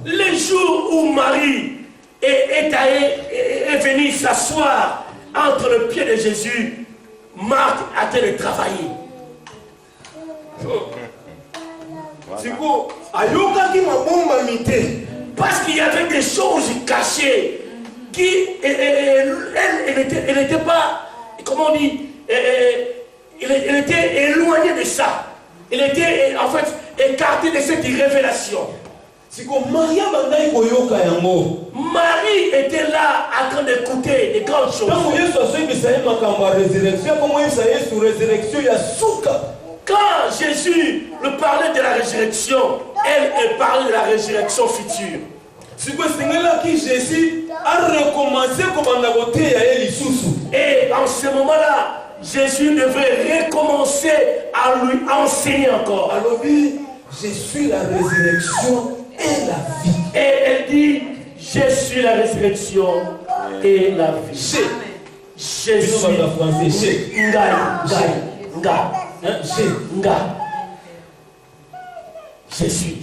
Les jours où Marie est venue s'asseoir entre le pied de Jésus, Marthe a-t-elle travaillé? Parce qu'il y avait des choses cachées qui, elle n'était pas, comment on dit, elle était éloignée de ça. Elle était en fait écartée de cette révélation. Marie était là en train d'écouter des grandes choses. Quand Jésus le parlait de la résurrection, elle parlait de la résurrection future. Et en ce moment-là, Jésus devrait recommencer à lui enseigner encore. Alors, je suis la résurrection et la vie. Et elle dit, je suis la résurrection et la vie. Je suis. Je suis.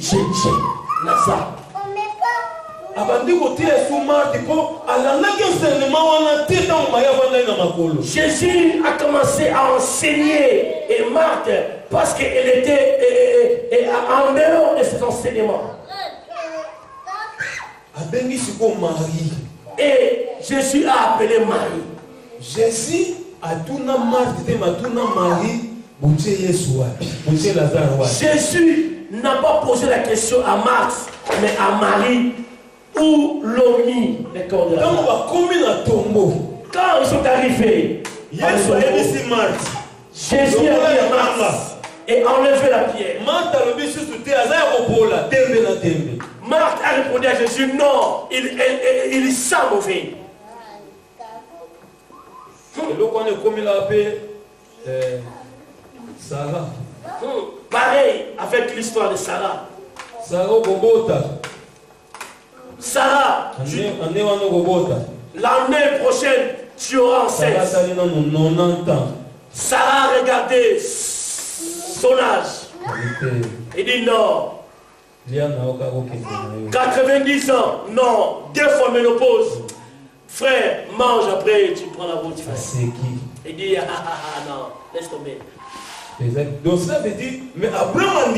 Nasa. Jésus a commencé à enseigner et Marthe parce qu'elle était en dehors de cet enseignement. Et Jésus a appelé Marie. Jésus a tout Marie. Jésus n'a pas posé la question à Marthe, mais à Marie. Où l'ont mis les corps de la femme. Quand ils sont arrivés, Jésus a dit à Marthe et enlevé la pierre. Marthe a répondu à Jésus, non, il sent mauvais. Pareil avec l'histoire de Sarah. Sarah, l'année prochaine, tu auras enceinte. Sarah a regardé son âge. Il dit non. 90 ans, non. 2 fois ménopause. Frère, mange après, tu prends la route. Il dit non, laisse tomber. Donc ça veut dire, mais Abraham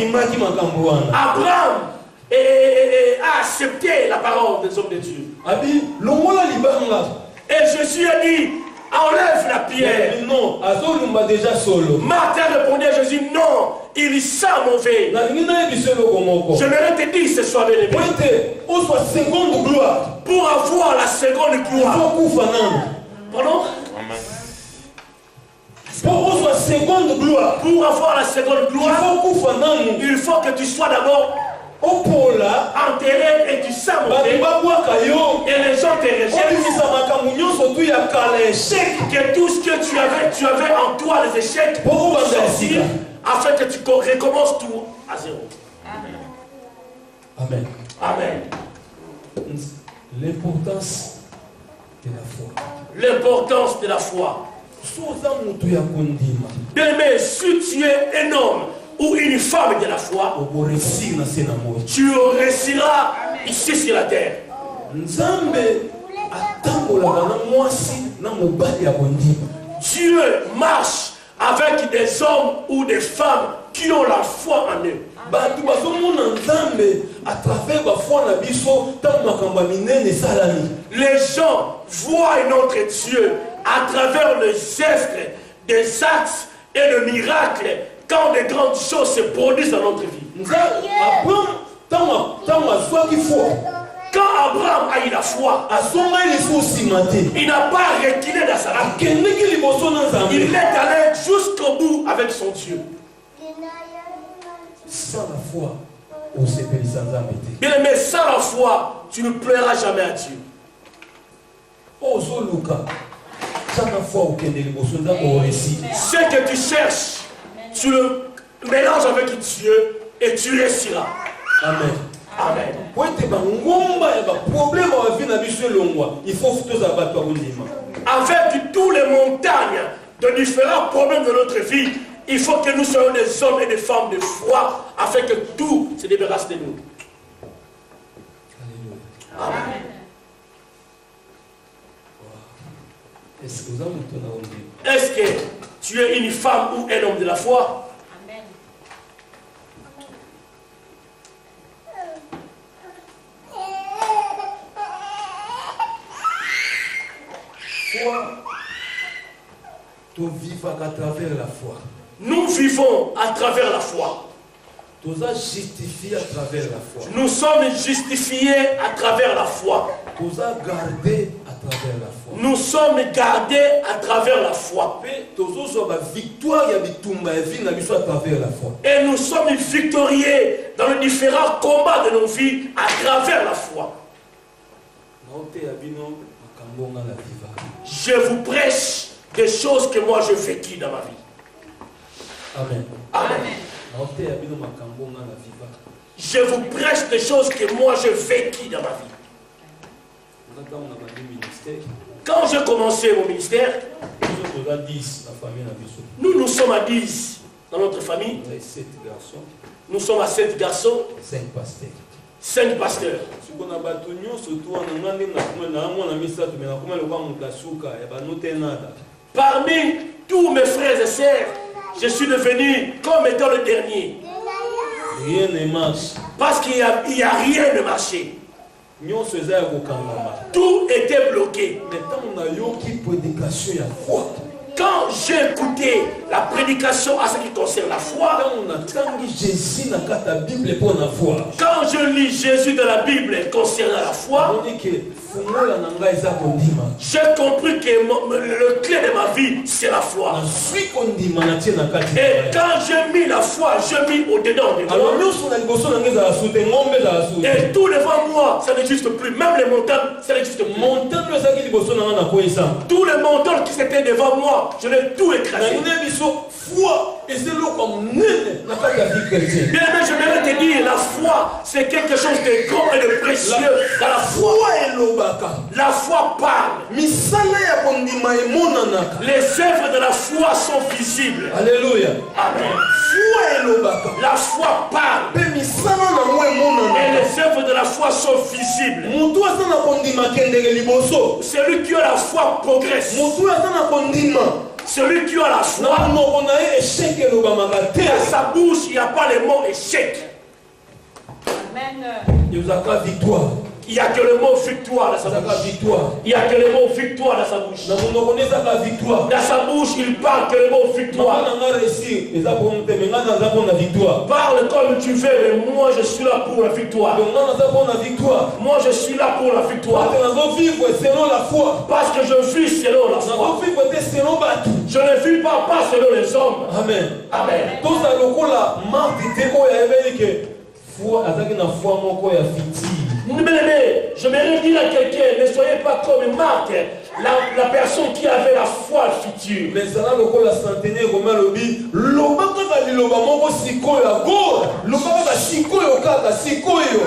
a accepté la parole des hommes de Dieu. Et Jésus a dit, enlève la pierre. Non, déjà solo. Marthe a répondu à Jésus, non, il sent mauvais. Je n'aurais te dit ce soir, bien aimé. Pour avoir la seconde gloire. Pardon? Pour la seconde gloire. Pour avoir la seconde gloire, il faut que tu sois d'abord enterré et tu sens mauvais. Et les gens te rejettent. Que tout ce que tu avais en toi, les échecs, pour sortir, afin que tu recommences tout à zéro. Amen. Amen. L'importance de la foi. L'importance de la foi. Bien aimé, si tu es un homme ou une femme de la foi, tu réussiras ici sur la terre. Dieu marche avec des hommes ou des femmes qui ont la foi en eux. Les gens voient notre Dieu à travers les gestes, des actes et le miracle quand de grandes choses se produisent dans notre vie. Quand Abraham a eu la foi, il n'a pas reculé dans sa vie. Il est allé jusqu'au bout avec son Dieu. Sans la foi, on se périt sans âme. Bien aimé, sans la foi, tu ne plairas jamais à Dieu. Oh, Zoluka, sans la foi, ce que tu cherches, tu le mélanges avec Dieu et tu réussiras. Amen. Amen. Il faut avec tous les montagnes de différents problèmes de notre vie, Il faut que nous soyons des hommes et des femmes de foi afin que tout se débarrasse de nous. Alléluia. Amen. Est-ce que tu es une femme ou un homme de la foi? Amen. Foi, tu vivons à travers la foi. Nous vivons à travers la foi. Tu es justifié à travers la foi. Nous sommes justifiés à travers la foi. Tu es gardé à travers la foi. Nous sommes gardés à travers la foi. Victoire à travers la foi. Et nous sommes victorieux dans les différents combats de nos vies à travers la foi. Je vous prêche des choses que moi j'ai vécues dans ma vie. Amen. Amen. Je vous prêche des choses que moi j'ai vécues dans ma vie. Quand j'ai commencé mon ministère, nous sommes à 10 dans notre famille. Nous sommes à 7 garçons, 5 pasteurs. 5 pasteurs. Parmi tous mes frères et sœurs, je suis devenu comme étant le dernier. Rien ne marche. Parce qu'il n'y a rien de marché. Tout était bloqué. Quand j'ai écouté la prédication à ce qui concerne la foi, quand je lis Jésus dans la Bible concernant la foi, j'ai compris que le clé de ma vie, c'est la foi. Et quand j'ai mis la foi, j'ai mis au-dedans de moi. Et tout devant moi, ça n'existe plus. Même les montagnes, ça n'existe plus. Tous les montagnes qui étaient devant moi, je l'ai tout écrasé. Bien, mais j'aimerais te dire, la foi, c'est quelque chose de grand et de précieux. Dans la foi, la foi parle. Les œuvres de la foi sont visibles. Alléluia. Amen. La foi parle. Et les œuvres de la foi sont visibles. Celui qui a la foi progresse. Celui qui a la foi, dans sa bouche, il n'y a pas le mot échec. Amen. Il n'y a que le mot victoire dans sa bouche. Il n'y a que le mot victoire dans sa bouche. Dans sa bouche, il parle que le mot victoire. Parle comme tu veux, mais moi je suis là pour la victoire. Moi je suis là pour la victoire. Parce que je vis selon la foi. Je ne vis pas selon les hommes. Amen. Amen. Je vais dire à quelqu'un, ne soyez pas comme Marc, la personne qui avait la foi future.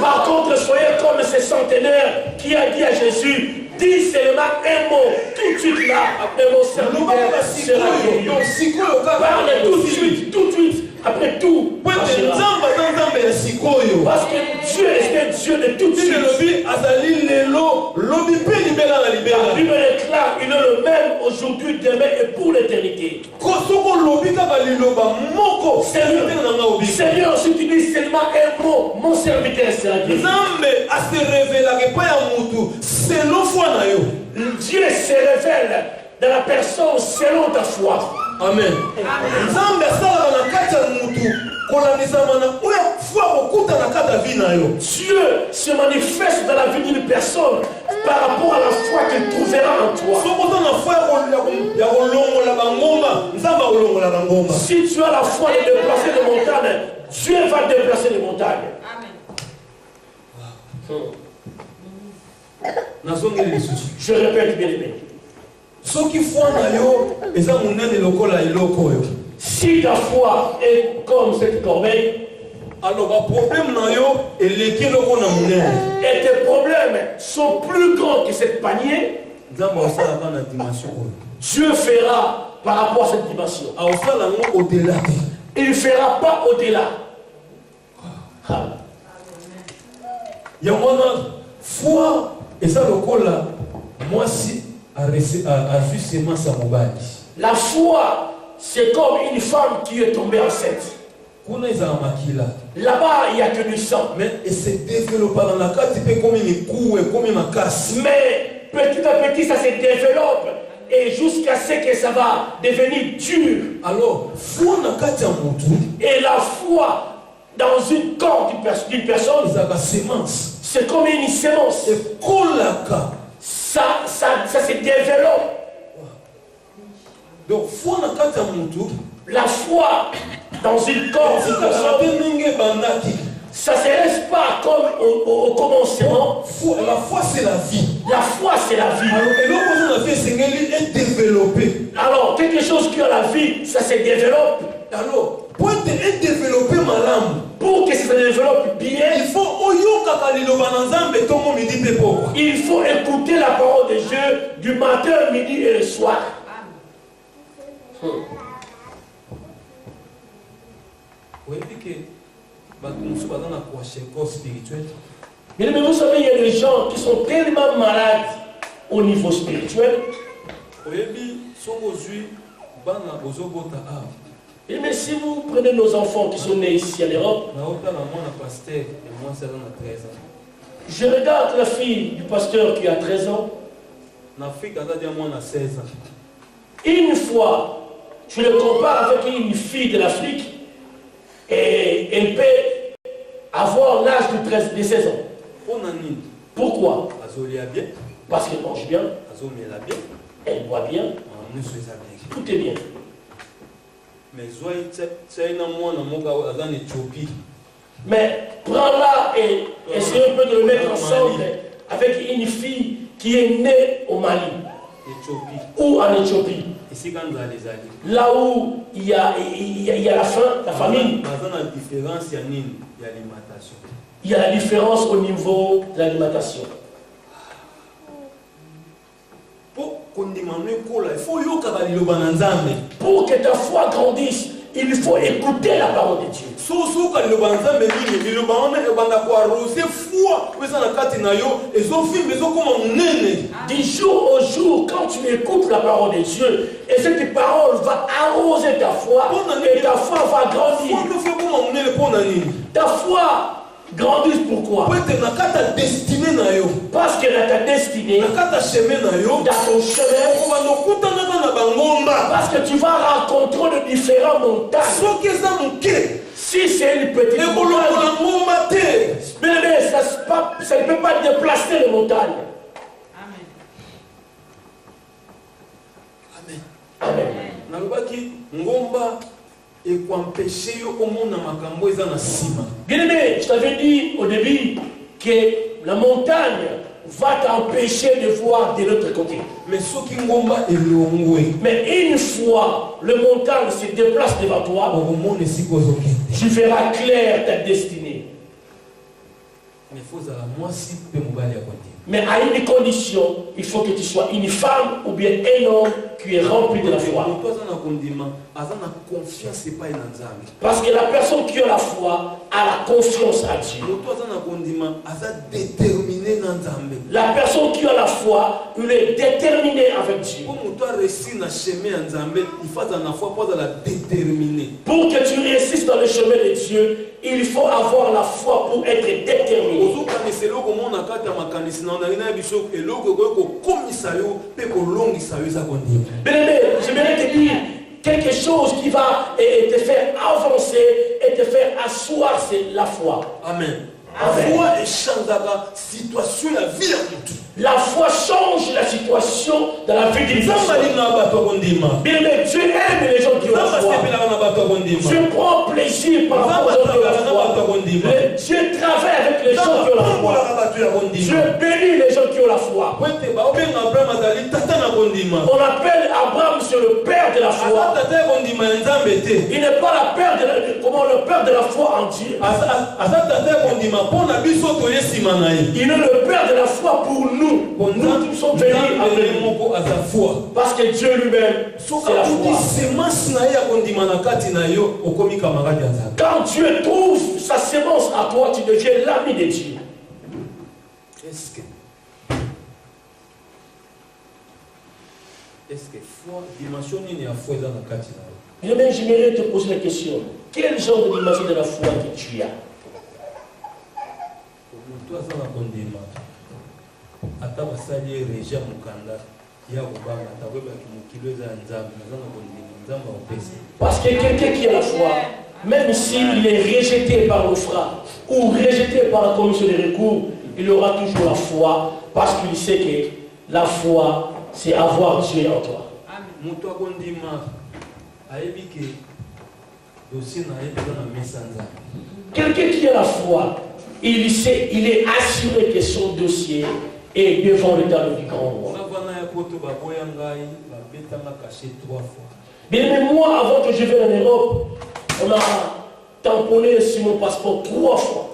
Par contre, soyez comme ce centenaire qui a dit à Jésus, dis seulement un mot, tout de suite là, un mot serviteur sera guéri. Parle tout de suite, après tout. Parce que Dieu est Dieu de tout de suite. La Bible déclare, il est le même aujourd'hui, demain et pour l'éternité. Seigneur, si tu dis seulement un mot, mon serviteur sera guéri. Dieu se révèle dans la personne selon ta foi. Amen. Dieu se manifeste dans la vie d'une personne par rapport à la foi qu'il trouvera en toi. Si tu as la foi de déplacer des montagnes, Dieu va déplacer les montagnes. Je répète bien aimé. Si ta foi est comme cette corbeille, et tes problèmes sont plus grands que cette panier, Dieu fera par rapport à cette dimension. Au-delà. Il ne fera pas au-delà. Il y a une foi, et ça le col là, moi si a justement sa mobile. La foi, c'est comme une femme qui est tombée enceinte. Là-bas, il n'y a que du sang. Mais il se développe dans la carte, il peut comme une cour et comme une casse. Mais petit à petit, ça se développe. Et jusqu'à ce que ça va devenir dur. Alors, foi na kati ya mutu. Et la foi dans une corps d'une personne, c'est comme une sémence. Ça se développe. Donc, foi na kati ya mutu. La foi dans une corps d'une personne, ça ne se reste pas comme au commencement. La foi, c'est la vie. La foi, c'est la vie. Alors, quelque chose qui a la vie, ça se développe. Alors, pour être développé, madame, pour que ça se développe bien, il faut écouter la parole de Dieu du matin, midi et le soir. Mais vous savez, il y a des gens qui sont tellement malades au niveau spirituel. Et mais si vous prenez nos enfants qui sont nés ici en Europe, je regarde la fille du pasteur qui a 13 ans. Une fois, tu le compares avec une fille de l'Afrique et elle peut avoir l'âge de 16 ans. Pourquoi? Parce qu'elle mange bien, elle boit bien, tout est bien. Mais prends-la et essaye un peu de le mettre ensemble avec une fille qui est née au Mali ou en Éthiopie. Là où il y a la faim, la famine. Il y a la différence au niveau de l'alimentation. Pour que ta foi grandisse, il faut écouter la parole de Dieu. Du jour au jour, quand tu écoutes la parole de Dieu, et cette parole va arroser ta foi, et ta foi va grandir. Ta foi grandit pourquoi? Parce que dans ta destinée, dans ton chemin, parce que tu vas rencontrer de différentes montagnes. Si c'est une petite montagne, ça ne peut pas déplacer les montagnes. Amen. Bien-aimé, je t'avais dit au début que la montagne va t'empêcher de voir de l'autre côté. Mais une fois le montagne se déplace devant toi, tu verras clair ta destinée. Mais à une condition, il faut que tu sois une femme ou bien un homme qui est rempli de la foi. Parce que la personne qui a la foi a la confiance à Dieu. La personne qui a la foi, il est déterminé avec Dieu. Pour que tu réussisses dans le chemin de Dieu, il faut avoir la foi pour être déterminé. Bien-aimé, j'aimerais te dire quelque chose qui va te faire avancer et te faire asseoir, c'est la foi. Amen. La foi change la situation, la vie. La foi change la situation dans la vie d'une personne. Bien-aimé, Dieu aime les gens qui ont la foi. Dieu prend plaisir par rapport aux gens qui ont la foi. Dieu travaille avec les gens qui ont la foi. Dieu bénit les gens qui ont la foi. On appelle Abraham sur le père de la foi. Il n'est pas le père de la foi en Dieu. Il est le père de la foi pour nous. Nous qui sommes bénis avec lui. Parce que Dieu lui-même, c'est la foi. Quand Dieu trouve sa sémence à toi, tu deviens l'ami de Dieu. Est-ce que foi, dimension ni la foi dans la katina? J'aimerais te poser la question. Quel genre de dimension de la foi que tu as? Toi, ça n'a pas de démarche. Attends, ça y est, Régia Mukanda. Parce que quelqu'un qui a la foi, même s'il est rejeté par le frère ou rejeté par la commission de recours, il aura toujours la foi parce qu'il sait que la foi, c'est avoir Dieu en toi. Quelqu'un qui a la foi, il sait, il est assuré que son dossier est devant le tableau du grand roi. Bien, mais moi, avant que je vienne en Europe, on a tamponné sur mon passeport 3 fois.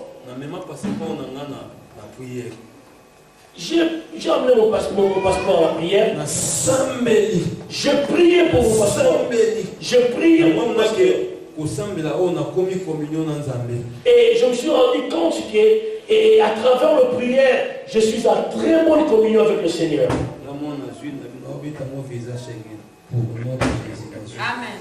J'ai amené mon passeport à la prière. Je priais pour mon passeport. Je priais pour mon passeport. Et je me suis rendu compte que à travers la prière, je suis en très bonne communion avec le Seigneur.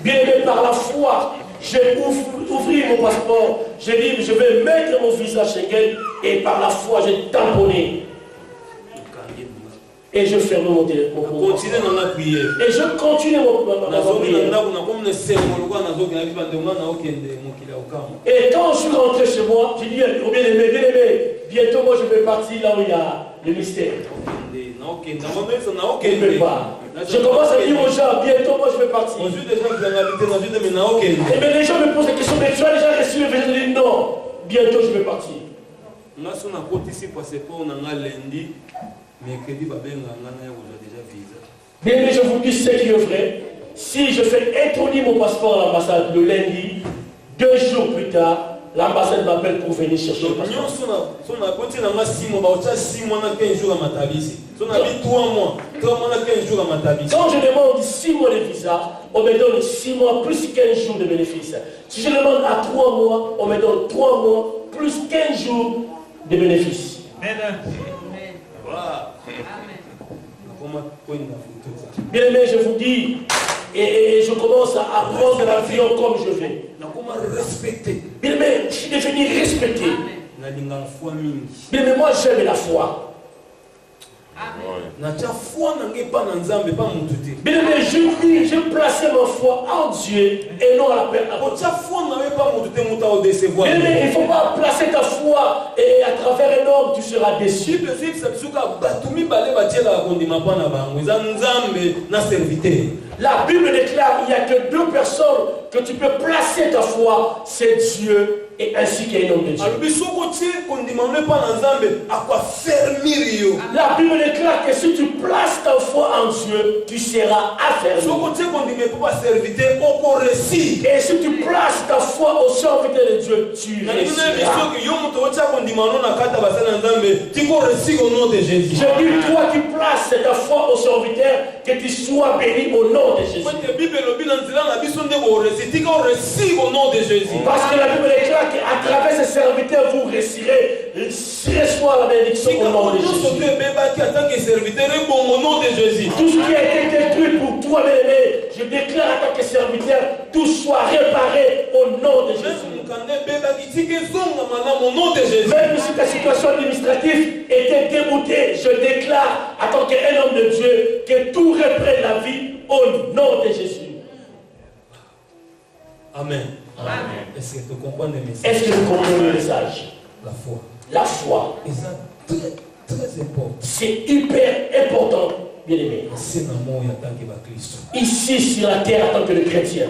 Bien aimé, par la foi, j'ai ouvert mon passeport. J'ai dit, je vais mettre mon visa Schengen. Et par la foi, j'ai tamponné. Et je ferme mon téléphone. Et je continue ma prière. Et quand je suis rentré chez moi, j'ai dit, bien aimé, bientôt moi je vais partir là où il y a le mystère. Je commence à dire aux gens, bientôt moi je vais partir. Et bien les gens me posent des questions, mais tu as déjà reçu le visa? Je dis non, bientôt je vais partir. Bien, mais je vous dis ce qui est vrai. Si je fais introduire mon passeport à l'ambassade le lundi, 2 jours plus tard, l'ambassade m'appelle pour venir chercher le passeport. Quand je demande 6 mois de visa, on me donne 6 mois plus 15 jours de bénéfice. Si je demande à 3 mois, on me donne 3 mois plus 15 jours de bénéfice. Amen. Bien aimé, je vous dis, et je commence à prendre l'avion comme je vais. Bien aimé, je suis devenu respecté. Bien aimé, moi j'aime la foi. Bien aimé, je plaçais ma foi en Dieu et non à la personne. Bien aimé, il ne faut pas placer ta foi et à travers un homme tu seras déçu. La Bible déclare qu'il n'y a que 2 personnes que tu peux placer ta foi, c'est Dieu et ainsi qu'un homme de Dieu. La Bible déclare que si tu places ta foi en Dieu, tu seras affermi. Et si tu places ta foi au serviteur de Dieu, tu réussiras. Je dis, toi qui places ta foi au serviteur, que tu sois béni au nom de Jésus. Parce que la Bible déclare qu'à travers ces serviteurs, vous réussirez, reçoit la bénédiction au nom de Jésus. Tout ce qui a été détruit pour toi, bien-aimé, je déclare en tant que serviteur, tout soit réparé au nom de Jésus. Même si ta situation administrative était déboutée, je déclare en tant qu'un homme de Dieu que tout reprenne la vie au nom de Jésus. Amen. Amen. Est-ce que tu comprends le message? Est-ce que vous comprenez le message? La foi. La foi. Et ça, très, très important. C'est hyper important, bien aimé. Ici sur la terre en tant que le chrétien.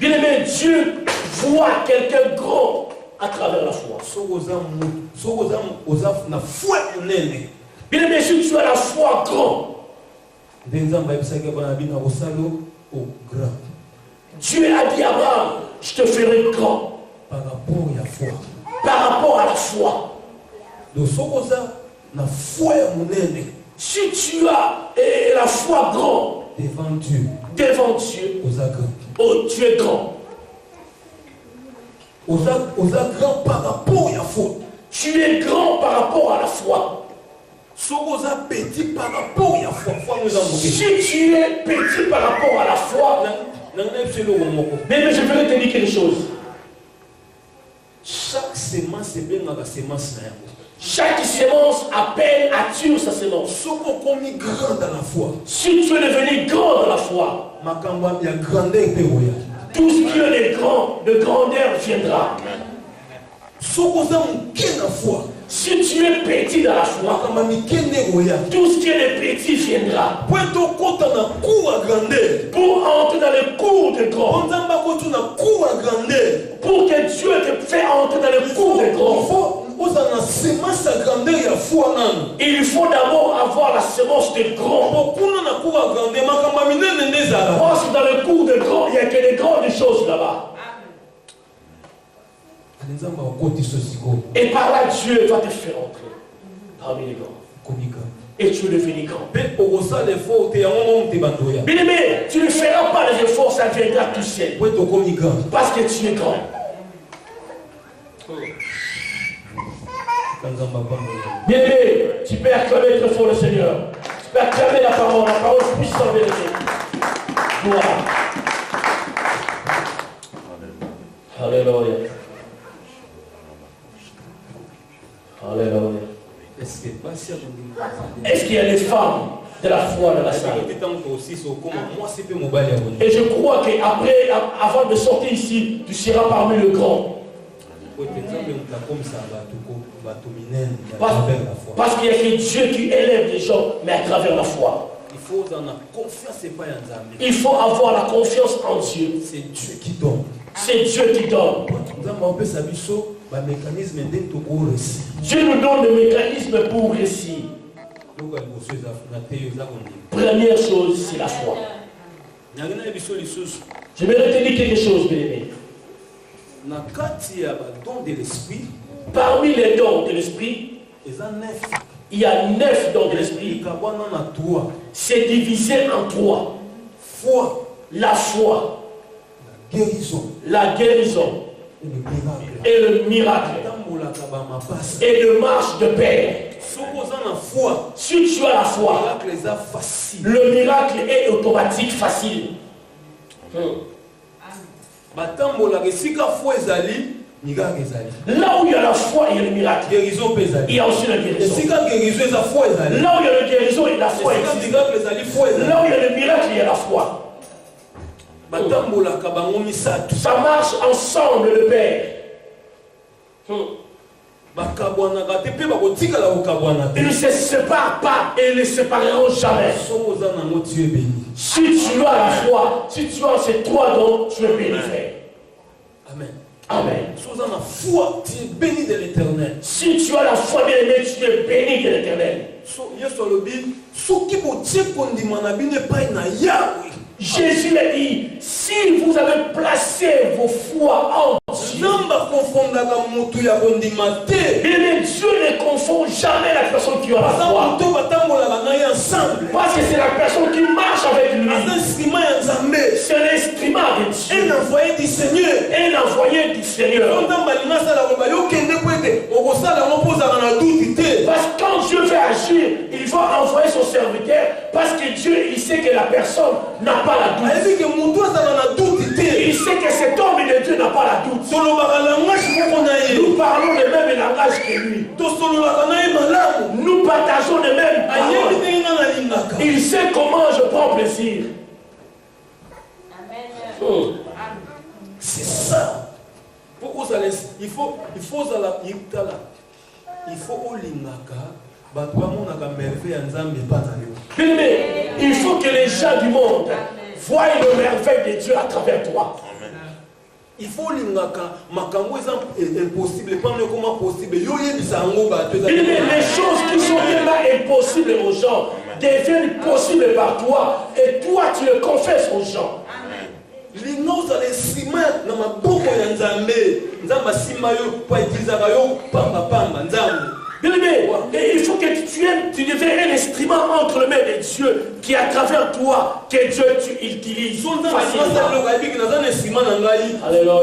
Bien aimé, Dieu vois quelqu'un grand à travers la foi. Bien aimé, si tu as la foi grande, Dieu a dit à Abraham, je te ferai grand par rapport à la foi. Par rapport à la foi. Donc, si tu as la foi grande devant Dieu, oh, tu es grand. Grand par rapport à la foi. Tu es grand par rapport à la foi. Petit par rapport à la foi. Si tu es petit par rapport à la foi, mais je vais te dire quelque chose. Chaque semence est bien la semence. Chaque semence appelle à tuer sa semence. Grand dans la foi. Si tu es devenu grand dans la foi, tout ce qui est de grandeur viendra. Si tu es petit dans la foi, tout ce qui est de petit viendra. Pour entrer dans le cours de grand. Pour que Dieu te fasse entrer dans le cours de grand. Il faut d'abord avoir la semence de grand. Parce que dans le cours de grand, il n'y a que des grandes choses là-bas. Et par là, Dieu va te faire entrer parmi les grands. Et tu es devenu grand. Bien aimé, tu ne feras pas les efforts, ça viendra tout seul. Parce que tu es grand. Bien aimé, tu peux acclamer très fort le Seigneur. Tu peux acclamer la parole puissante de Dieu. Gloire. Alléluia. Alléluia. Est-ce qu'il y a des femmes de la foi dans la salle? Et je crois qu'après, avant de sortir ici, tu seras parmi le grand. Parce qu'il y a que Dieu qui élève les gens, mais à travers la foi. Il faut avoir la confiance en Dieu. C'est Dieu qui donne. C'est Dieu qui donne. Dieu nous donne le mécanisme pour réussir. Première chose, c'est la foi. Je vais retenir quelque chose, bien aimé. Parmi les dons de l'esprit, il y a 9 dons de l'esprit. C'est divisé en 3. La foi, la guérison et le miracle et le marche de paix. Si tu as la foi, le miracle est automatique, facile. Là où il y a la foi, il y a le miracle. Il y a aussi la guérison. Là où il y a la guérison, la foi existe. Là où il y a le miracle, il y a la foi. Ça marche ensemble, le Père. Ils ne se séparent pas et ils ne se sépareront jamais. Si tu as la foi, si tu as ces 3 dons, tu es béni. Amen. Amen. Tu es béni de l'Éternel. Si tu as la foi, bien aimé, tu es béni de l'Éternel. Jésus l'a dit, si vous avez placé vos foi en Dieu, Dieu ne confond jamais la personne qui a la foi. Parce que c'est la personne qui marche avec lui. C'est l'instrument de Dieu. Un envoyé du Seigneur. Un envoyé du Seigneur. Parce que quand Dieu veut agir, il va envoyer son serviteur. Parce que Dieu, il sait que la personne n'a pas la doute. Il sait que cet homme de Dieu n'a pas la doute. Nous parlons le même langage que lui. Nous partageons le même paroles. Il sait comment je prends plaisir. C'est ça. Il faut il faut que les gens du monde voient le merveille de Dieu à travers toi. Il faut l'ingaka, makambo est impossible, pas comment possible. Yo yebisa ngo ba to. Les choses qui sont tellement impossibles aux gens deviennent possibles par toi et toi tu le confesses aux gens. Lino za le ciment na maboko ya Nzambe. Nzamba simayo pa itilizaka yo pamba pamba Nzambe. Bien-aimé, il faut que tu deviens un instrument entre les mains de Dieu qui à travers toi, que Dieu tu utilises facilement. Alléluia.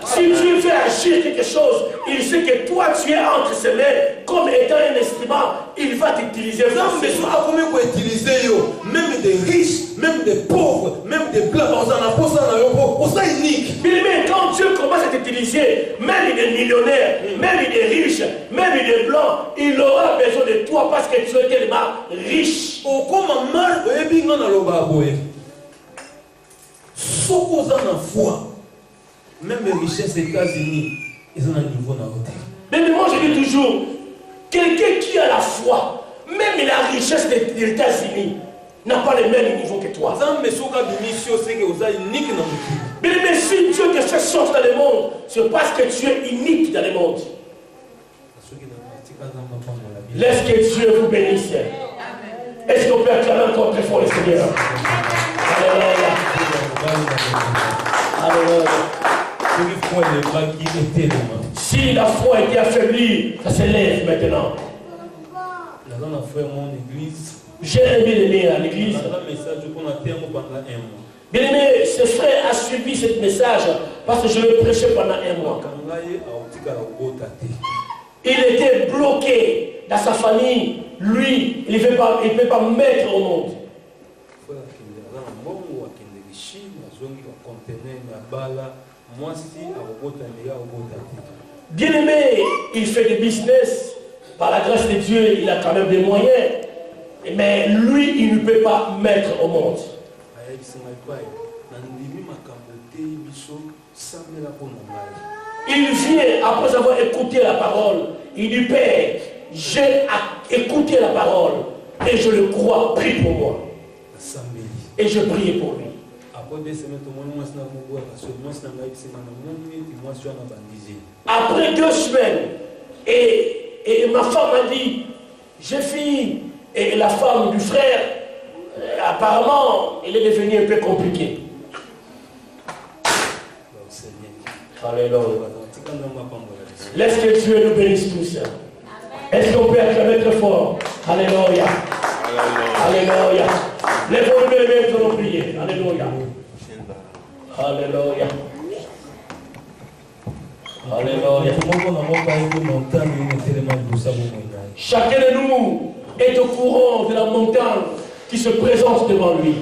Si Dieu fait agir quelque chose, il sait que toi tu es entre ses mains comme étant un instrument, il va t'utiliser facilement. Même des riches, même des pauvres, même des blancs, Bien-aimé, quand Dieu commence à t'utiliser, même les millionnaire, même il est riche, même il est blanc, il aura besoin de toi parce que tu es tellement riche. Même les richesses des États-Unis, ils ont un niveau dans l'hôtel. Mais moi je dis toujours, quelqu'un qui a la foi, même la richesse des États-Unis, n'a pas le même niveau que toi. Mais si Dieu te fait sortir dans le monde, c'est parce que tu es unique dans le monde. Laisse que Dieu vous bénisse. Est-ce qu'on peut acclamer encore très fort le Seigneur? Alléluia. Si la foi était affaiblie, ça s'élève maintenant. J'ai aimé le lire à l'église. Bien aimé, ce frère a suivi ce message parce que je le prêchais pendant un mois. Il était bloqué dans sa famille. Lui, il ne peut pas mettre au monde. Bien aimé, il fait des business. Par la grâce de Dieu, il a quand même des moyens. Mais lui, il ne peut pas mettre au monde. Il vient, après avoir écouté la parole, il dit, Père, j'ai écouté la parole et je le crois, prie pour moi. Et je prie pour lui. Après 2 semaines, et ma femme m'a dit, j'ai fini. Et la femme du frère, apparemment, elle est devenue un peu compliquée. Alléluia. Laisse que Dieu nous bénisse tous. Est-ce qu'on peut acclamer très fort? Alléluia. Alléluia. Lèvons-nous les mains pour nous prier. Alléluia. Alléluia. Alléluia. Chacun de nous est au courant de la montagne qui se présente devant lui.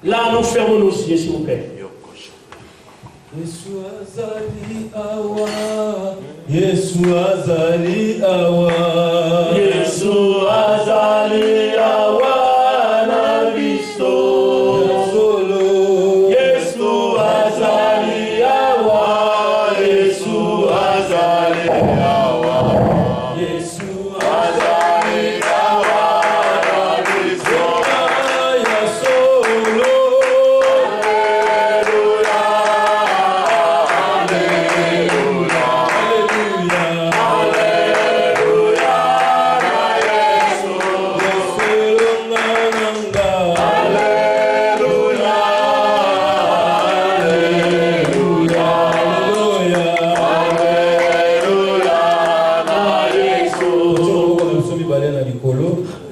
Là, nous fermons nos yeux, s'il vous plaît. Yesu azali awa na biso. Yesu azali awa. Yesu azali awa. Yesu azali awa na biso. Ya solo.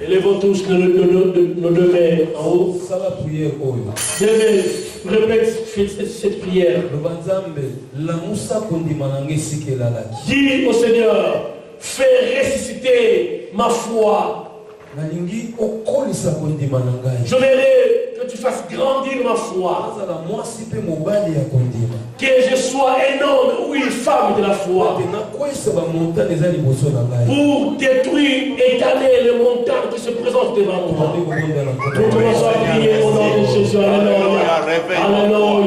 Élevons tous nos 2 mains en haut. Répète cette prière. Dis au Seigneur, fais ressusciter ma foi. J'aimerais que tu fasses grandir ma foi. Que je sois un homme ou une femme de la foi. Pour détruire, étaler les montagnes qui se présentent devant toi. Nous commençons à prier au nom de Jésus. Alléluia. Alléluia.